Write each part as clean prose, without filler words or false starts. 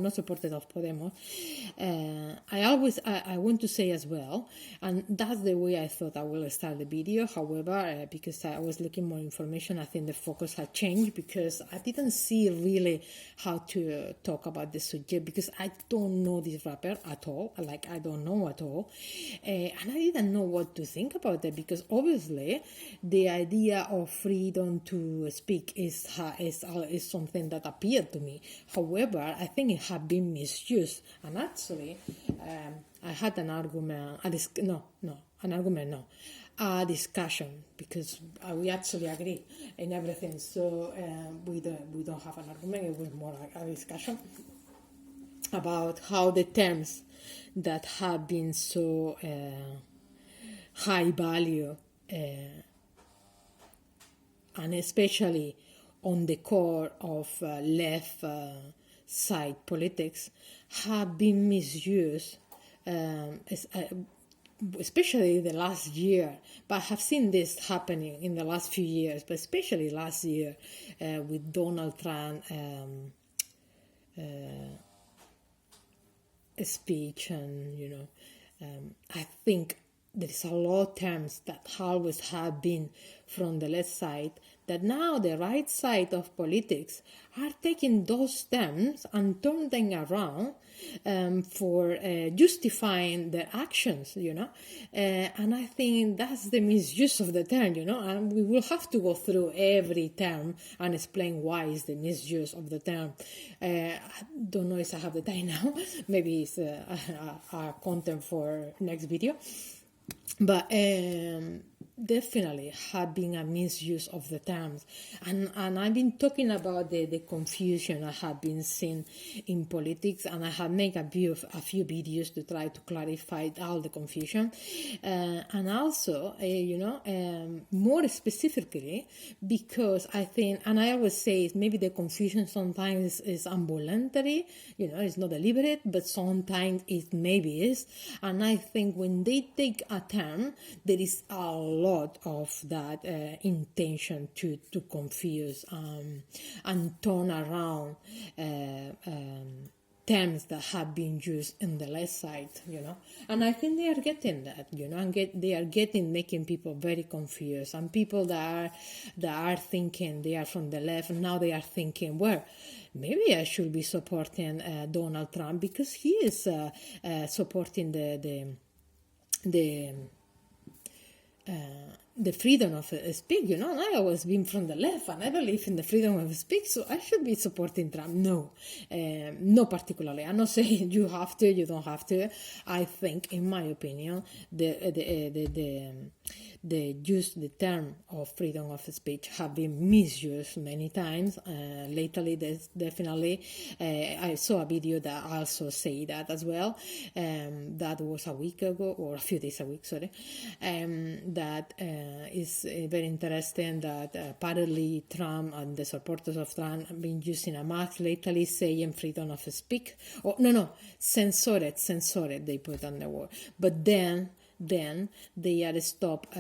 not supporter of Podemos. I want to say as well, and that's the way I thought I will start the video. However, because I was looking more information, I think the focus had changed because I didn't see really how to talk about the subject because I don't know this rapper at all. Like, I don't know at all. And I didn't know what to think about it because obviously the idea of freedom to speak is something that appealed to me. However, I think it had been misused. And actually, I had an argument, a discussion, because we actually agreed in everything. So we don't have an argument. It was more like a discussion about how the terms that have been so high value, and especially on the core of left side politics, have been misused, especially the last year. But I have seen this happening in the last few years, but especially last year with Donald Trump speech, and I think there is a lot of terms that always have been from the left side that now the right side of politics are taking those terms and turning them around for justifying their actions, and I think that's the misuse of the term, and we will have to go through every term and explain why is the misuse of the term. I don't know if I have the time now. Maybe it's a content for next video. But definitely have been a misuse of the terms, and I've been talking about the confusion I have been seeing in politics, and I have made a few videos to try to clarify all the confusion, and also more specifically, because I think, and I always say, maybe the confusion sometimes is involuntary, it's not deliberate, but sometimes it maybe is. And I think when they take a term, there is a lot of that intention to confuse and turn around terms that have been used in the left side, and I think they are getting that, and they are making people very confused, and people that are thinking they are from the left, and now they are thinking, well, maybe I should be supporting Donald Trump because he is supporting the freedom of speech, and I always been from the left, and I believe in the freedom of speech, so I should be supporting Trump. No, not particularly. I'm not saying you have to, you don't have to. I think, in my opinion, the term of freedom of speech have been misused many times. Lately, there's definitely, I saw a video that also say that as well. That was a week ago, or a few days a week, sorry. That is very interesting that apparently Trump and the supporters of Trump have been using a mask lately saying freedom of speech. Censor it, they put on the word. But then they are stopped,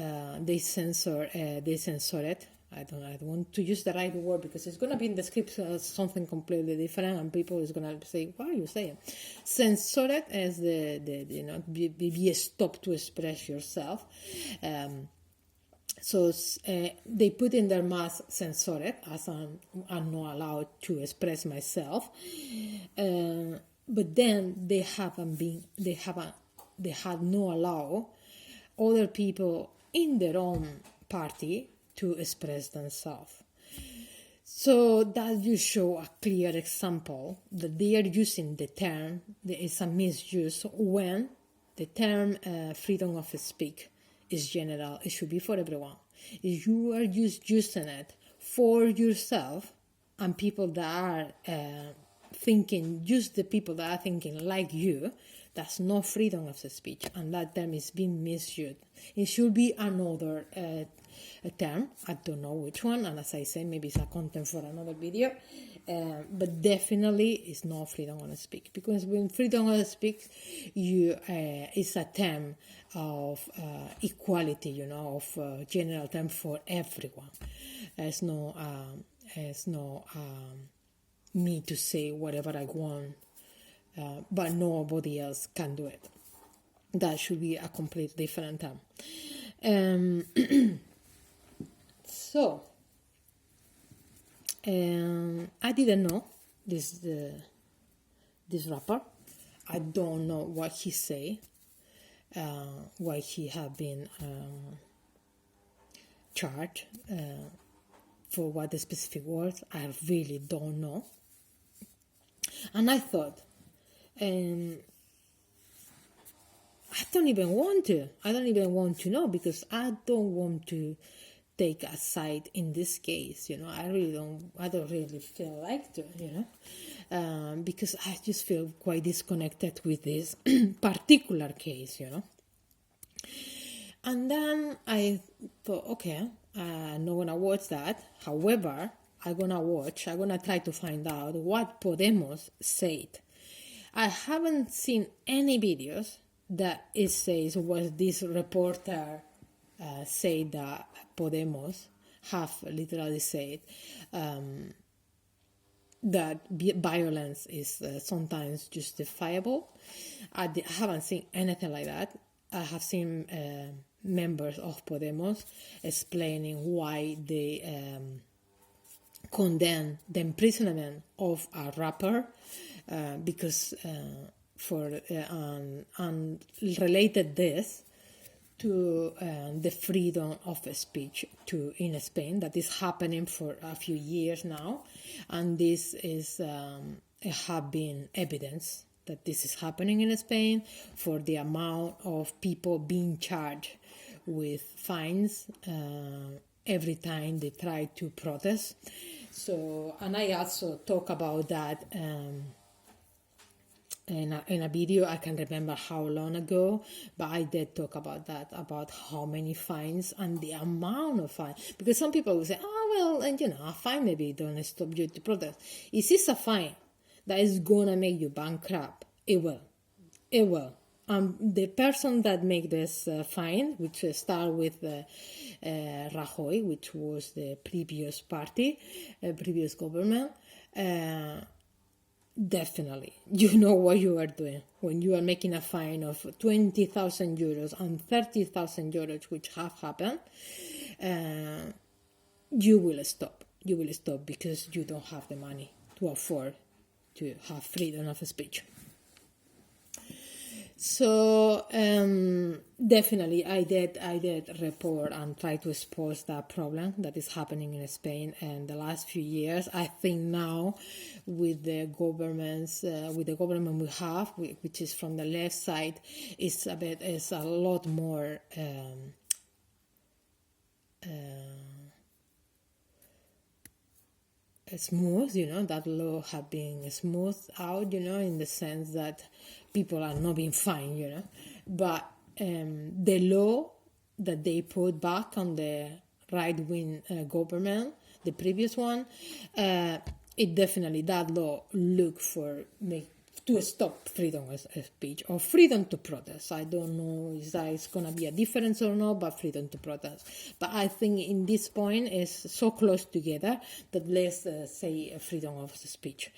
they censor it. I don't want to use the right word because it's going to be in the script something completely different, and people is going to say, "What are you saying?" Censor it as be stopped to express yourself. So they put in their mask, censor it, as I'm not allowed to express myself. But then they had no allow other people in their own party to express themselves. So that you show a clear example that they are using the term, there is a misuse when the term freedom of speech is general. It should be for everyone. If you are using it for yourself and people that are thinking, just the people that are thinking like you, that's no freedom of speech, and that term is being misused. It should be another term. I don't know which one, and as I say, maybe it's a content for another video. But definitely it's not freedom of speech, because when freedom of speech, it's a term of equality, of general term for everyone. It's no me to say whatever I want but nobody else can do it. That should be a complete different term. So I didn't know this rapper. I don't know what he say, why he have been charged, for what the specific words. I really don't know. And I thought, I don't even want to. I don't even want to know, because I don't want to take a side in this case. I don't really feel like to. Because I just feel quite disconnected with this particular case. And then I thought, okay, I'm not gonna watch that. However, I'm gonna try to find out what Podemos said. I haven't seen any videos that it says what this reporter said that Podemos have literally said, that violence is sometimes justifiable. I haven't seen anything like that. I have seen members of Podemos explaining why they condemn the imprisonment of a rapper, because and related this to the freedom of speech in Spain, that is happening for a few years now, and this is have been evidence that this is happening in Spain for the amount of people being charged with fines every time they try to protest. So, and I also talk about that in a video. I can't remember how long ago, but I did talk about that, about how many fines and the amount of fines. Because some people will say, oh, well, and a fine maybe don't stop you to protest. Is this a fine that is gonna make you bankrupt? It will. The person that make this fine, which start with Rajoy, which was the previous party, previous government, definitely, you know what you are doing when you are making a fine of 20,000 euros and 30,000 euros, which have happened. You will stop. You will stop because you don't have the money to afford to have freedom of speech. So definitely, I did report and try to expose that problem that is happening in Spain in the last few years. I think now, with the government we have, which is from the left side, it's a lot more smooth. That law have been smoothed out. In the sense that people are not being fined, but the law that they put back on the right-wing government, the previous one, it definitely, that law look to stop freedom of speech or freedom to protest. I don't know if that is going to be a difference or not, but freedom to protest. But I think in this point is so close together that let's say freedom of speech.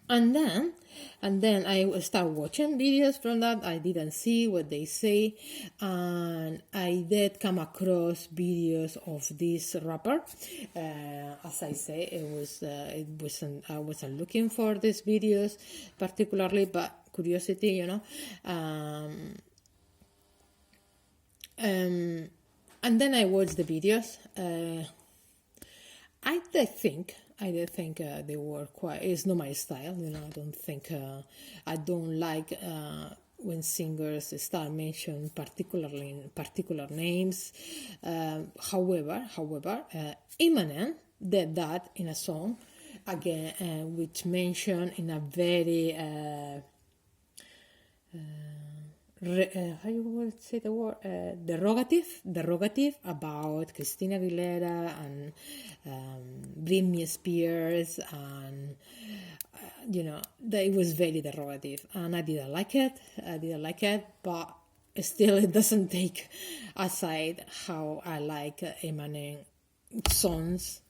And then I start watching videos from that. I didn't see what they say, and I did come across videos of this rapper. As I say, I wasn't looking for these videos particularly, but curiosity, and then I watched the videos. I did think they were quite. It's not my style, I don't think. I don't like when singers start mentioning particular names. However, Eminem did that in a song again, which mentioned in a very how you would say the word, derogative about Christina Aguilera and Britney Spears, and that it was very derogative, and I didn't like it, but still it doesn't take aside how I like Eminem songs,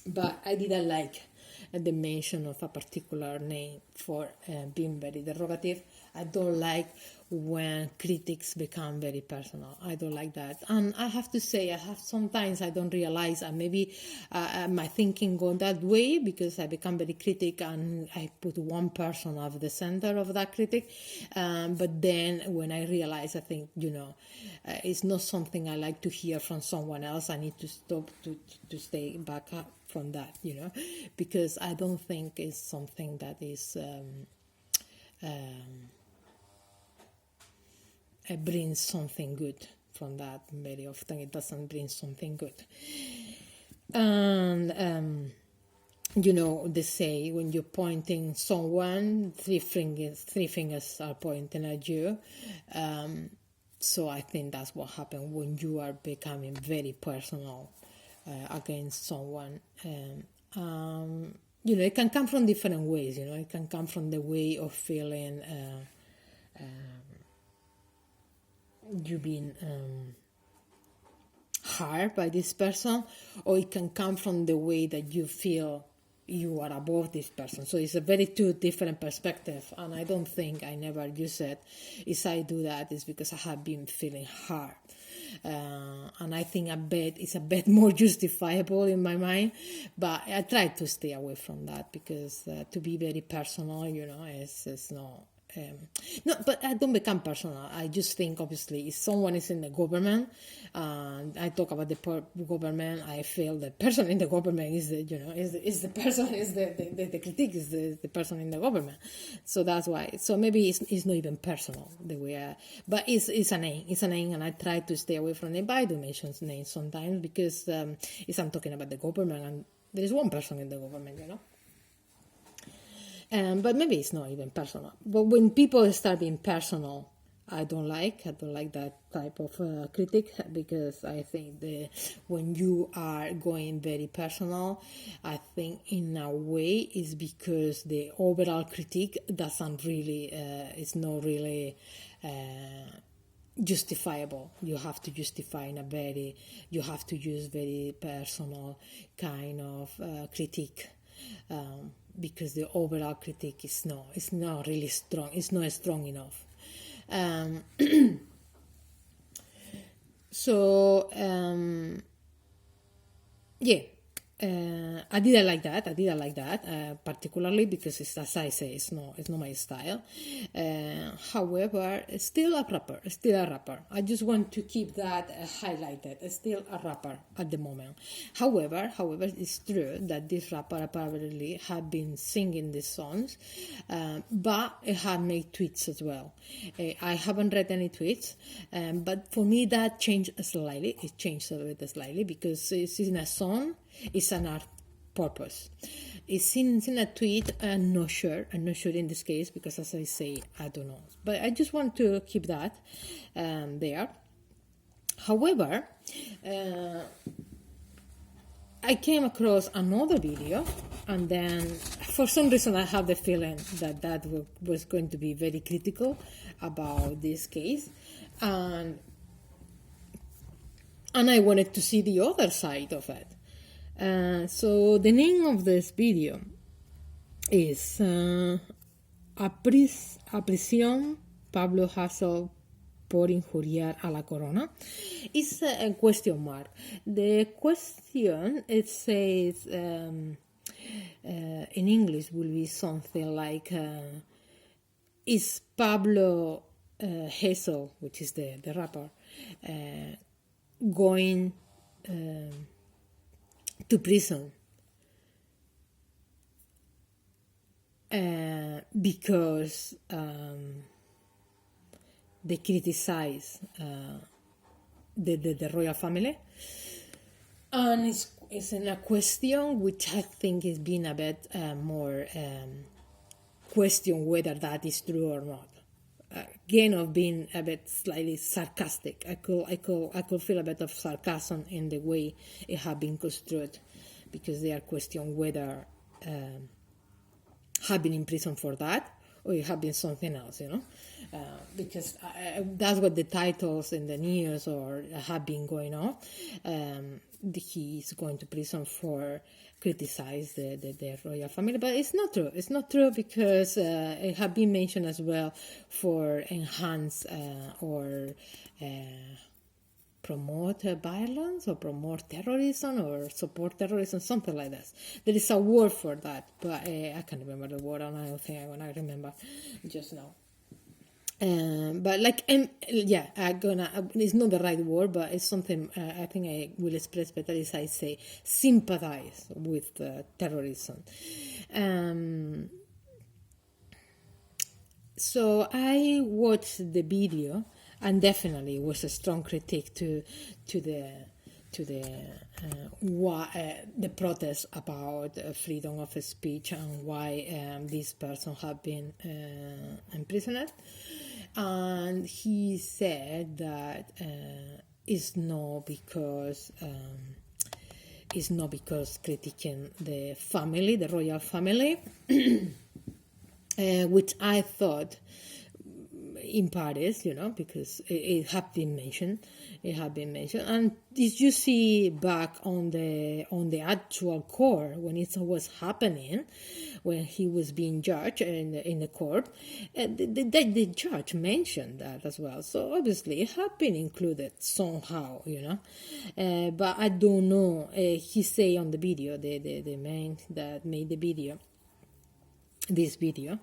but I didn't like the mention of a particular name for being very derogative. I don't like when critics become very personal. I don't like that. And I have to say, sometimes I don't realize, and maybe my thinking go that way because I become very critic and I put one person at the center of that critic. But then when I realize, I think, it's not something I like to hear from someone else. I need to stop to stay back up from that, because I don't think it's something that is brings something good from that. Very often it doesn't bring something good. And they say when you're pointing someone, three fingers are pointing at you. So I think that's what happens when you are becoming very personal against someone. It can come from different ways. It can come from the way of feeling you being hurt by this person, or it can come from the way that you feel you are above this person. So it's a very two different perspective, and I don't think I never use it. If I do that, it's because I have been feeling hurt. And I think it's a bit more justifiable in my mind, but I try to stay away from that because to be very personal, it's not. No, but I don't become personal. I just think, obviously, if someone is in the government, and I talk about the government, I feel the person in the government is the critique is the person in the government. So that's why. So maybe it's not even personal the way but it's a name. It's a name, and I try to stay away from it. But I do mention names sometimes because if I'm talking about the government, and there is one person in the government, but maybe it's not even personal. But when people start being personal, I don't like that type of critic, because I think when you are going very personal, I think in a way is because the overall critique doesn't really, it's not really justifiable. You have to justify you have to use very personal kind of critique. Because the overall critique is not really strong. It's not strong enough. I didn't like that. Particularly because it's, as I say, it's not my style. However, it's still a rapper. I just want to keep that highlighted. It's still a rapper at the moment. However, it's true that this rapper apparently had been singing these songs, but it had made tweets as well. I haven't read any tweets, but for me that changed slightly. It changed a little bit slightly because it's in a song. It's an art purpose. It's in a tweet. I'm not sure in this case because, as I say, I don't know. But I just want to keep that there. However, I came across another video, and then for some reason I have the feeling that was going to be very critical about this case, and I wanted to see the other side of it. So the name of this video is a prisión Pablo Hassel por injuriar a la corona. It's a question mark. The question, it says in English will be something like is Pablo Hassel, which is the rapper, going to prison because they criticize the royal family, and it's in a question which I think is being a bit more question whether that is true or not. Again, of being a bit slightly sarcastic. I could feel a bit of sarcasm in the way it had been construed, because they are questioning whether have been in prison for that, or it have been something else, because that's what the titles in the news or have been going on. He's going to prison for criticize the royal family, but it's not true. It's not true because it have been mentioned as well for enhance or promote violence or promote terrorism or support terrorism, something like that. There is a word for that, but I can't remember the word, and I don't think I'm gonna remember just now. But it's not the right word, but it's something I think I will express better if I say sympathize with terrorism. So I watched the video, and definitely it was a strong critique to the the protest about freedom of speech and why this person have been imprisoned. And he said that it's not because critiquing the family, the royal family, which I thought in Paris, because it had been mentioned. And if you see back on the actual court when it was happening, when he was being judged in the court, the judge mentioned that as well. So obviously it had been included somehow, but I don't know. He say on the video, the man that made the video, this video,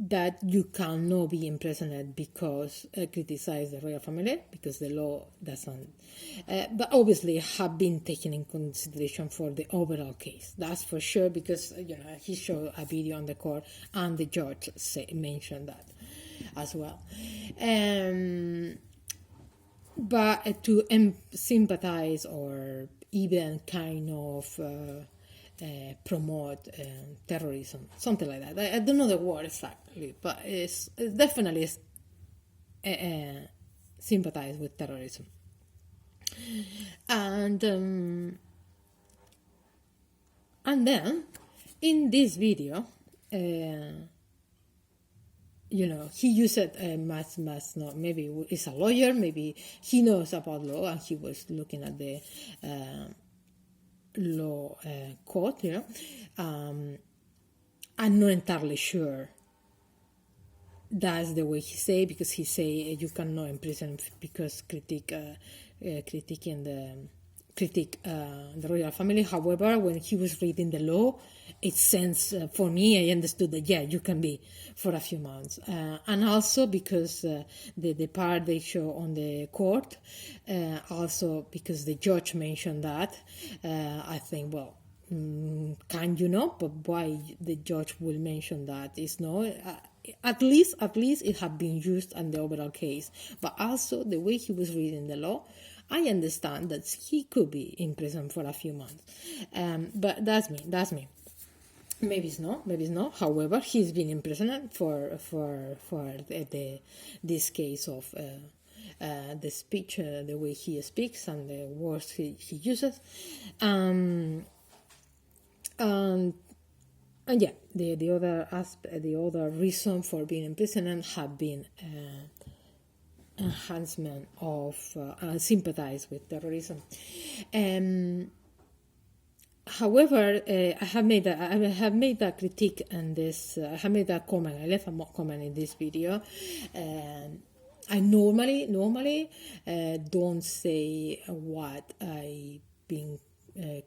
that you cannot be imprisoned because criticize the royal family, because the law doesn't. But obviously have been taken in consideration for the overall case. That's for sure, because he showed a video on the court and the judge mentioned that as well. But to sympathize or even kind of promote terrorism, something like that. I don't know the word exactly, but it's definitely sympathize with terrorism. And then in this video, he used much not, maybe he's a lawyer, maybe he knows about law, and he was looking at the law code, I'm not entirely sure that's the way he say, because he say you cannot imprison because critique the royal family. However, when he was reading the law, it sense for me, I understood that you can be for a few months, and also because the part they show on the court, also because the judge mentioned that, I think, well, can but why the judge will mention that is no. At least it had been used in the overall case, but also the way he was reading the law, I understand that he could be in prison for a few months. But that's me. Maybe it's not. However, he's been in prison for this case of the speech, the way he speaks and the words he uses. And the other aspect, the other reason for being imprisoned have been enhancement of sympathize with terrorism. However, I have made a critique and this. I have made a comment. I left a comment in this video. I normally don't say what I've been.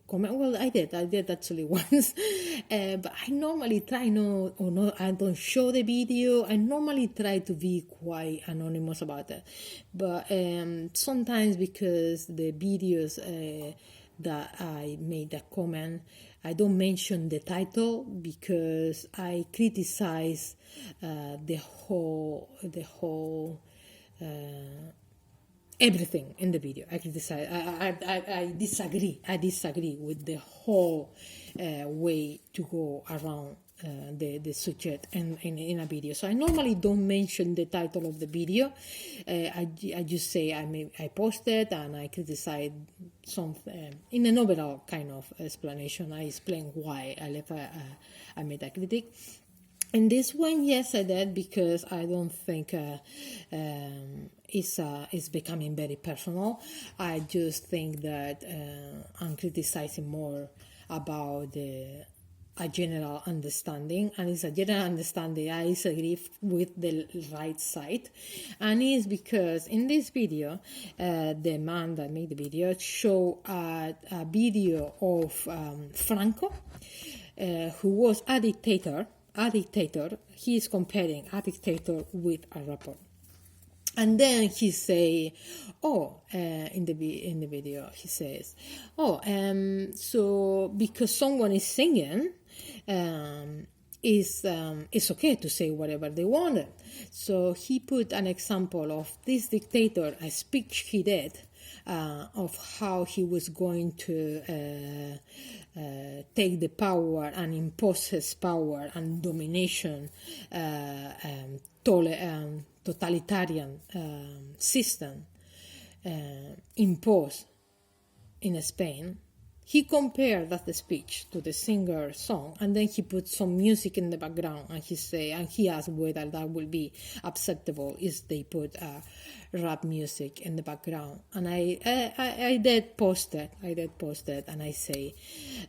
Comment. Well, I did actually once, but I normally try I don't show the video. I normally try to be quite anonymous about it, but sometimes because the videos that I made a comment, I don't mention the title because I criticize the whole. Everything in the video. I criticize. I disagree. I disagree with the whole way to go around the subject in a video. So I normally don't mention the title of the video. I just say I posted and I criticize something in an overall kind of explanation. I explain why I made a critique. And this one, yes, I did, because I don't think it's becoming very personal. I just think that I'm criticizing more about a general understanding, and it's a general understanding I disagree with the right side, and it's because in this video, the man that made the video show a video of Franco, who was a dictator. He is comparing a dictator with a rapper. And then he say, in the video he says, so because someone is singing, it's okay to say whatever they wanted. So he put an example of this dictator, a speech he did, of how he was going to take the power and impose his power and domination, totalitarian system imposed in Spain. He compared that speech to the singer's song, and then he put some music in the background, and he asked whether that would be acceptable if they put rap music in the background. And I did post it, and I say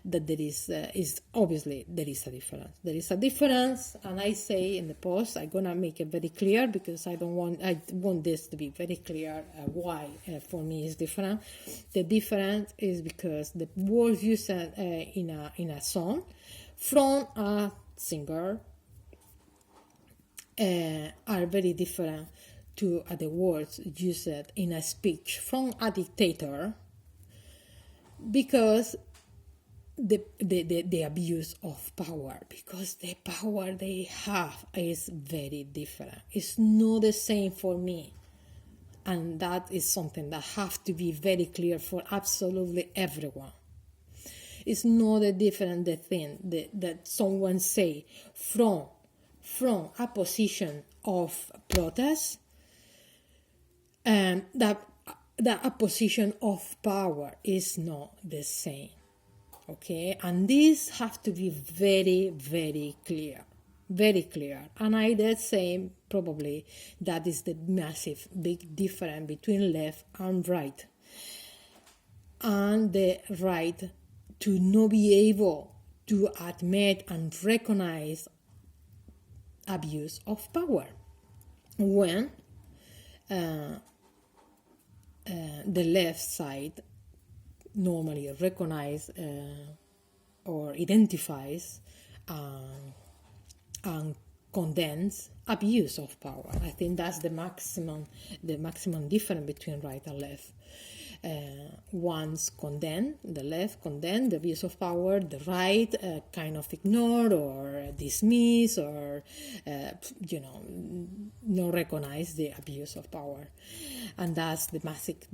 that there is obviously there is a difference. There is a difference, and I say in the post, I'm gonna make it very clear, because I want this to be very clear why for me is different. The difference is because the words used in a song from a singer are very different to the words used in a speech from a dictator, because the abuse of power, because the power they have is very different. It's not the same for me. And that is something that has to be very clear for absolutely everyone. It's not a different thing that someone say from a position of protest, and that a position of power is not the same. Okay, and this have to be very, very clear. Very clear. And I did say probably that is the massive big difference between left and right. And the right to not be able to admit and recognize abuse of power, when the left side normally recognize or identifies and condemns abuse of power. I think that's the maximum difference between right and left. Once the left condemn the abuse of power, the right kind of ignore or dismiss or not recognize the abuse of power, and that's the massive